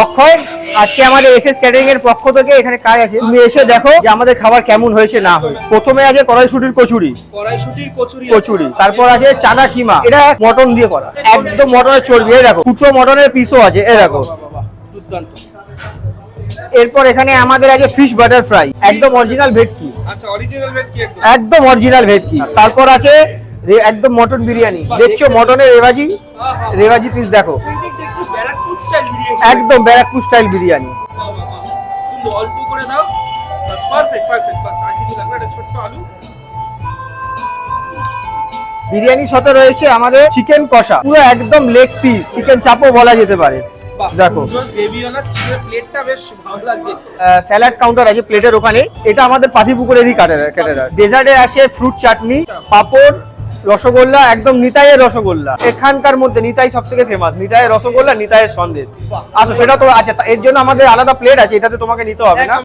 অক্ষয়, আজকে আমাদের SS catering এর পক্ষ থেকে এখানে কাজ আছে, তুমি এসে দেখো যে আমাদের খাবার কেমন হয়েছে না হয়েছে। প্রথমে আছে কড়াইশুটির কচুরি, কচুরি, তারপর আছে চানা কিমা, এটা মটন দিয়ে করা, একদম মটনের চর্বি, এই দেখো কুচো মটনের পিসও আছে, এই দেখো দুর্দান্ত। এরপর এখানে আমাদের আছে ফিশ বাটার ফ্রাই, একদম অরিজিনাল ভেটকি, আচ্ছা, অরিজিনাল ভেটকি একদম। একদম অরিজিনাল ভেটকি। তারপর আছে একদম মটন বিরিয়ানি, দেখছো মটনের রেভাজি পিস দেখো, দেখছি ব্যারাকপুর স্টাইল বিরিয়ানি। একদম ব্যারাকপুর স্টাইল বিরিয়ানি। সুন্দর, অল্প করে দাও, বাস পারফেক্ট পারফেক্ট, বাস আর কিছু লাগবে, একটা ছোট্ট আলু। বিরিয়ানির সাথে রয়েছে আমাদের চিকেন কষা, পুরো একদম লেগ পিস, চিকেন চাপও বলা যেতে পারে। দেখো গ্রেভিওয়ালা চিকেন প্লেটটা বেশ ভালো লাগছে। স্যালাড কাউন্টার আছে প্লেটের ওখানে, এটা আমাদের পাতিপুকুরেরই ক্যাটারার। ডেজার্টে আছে ফ্রুট চাটনি, পাপড়, রসগোল্লা, একদম নিতাইয়ের রসগোল্লা। এখানকার মধ্যে নিতাই সব থেকে ফেমাস, নিতাইয়ের রসগোল্লা, নিতাইয়ের সন্দেশ। আচ্ছা সেটা তো আচ্ছা, এর জন্য আমাদের আলাদা প্লেট আছে, এটাতে তোমাকে নিতে হবে না।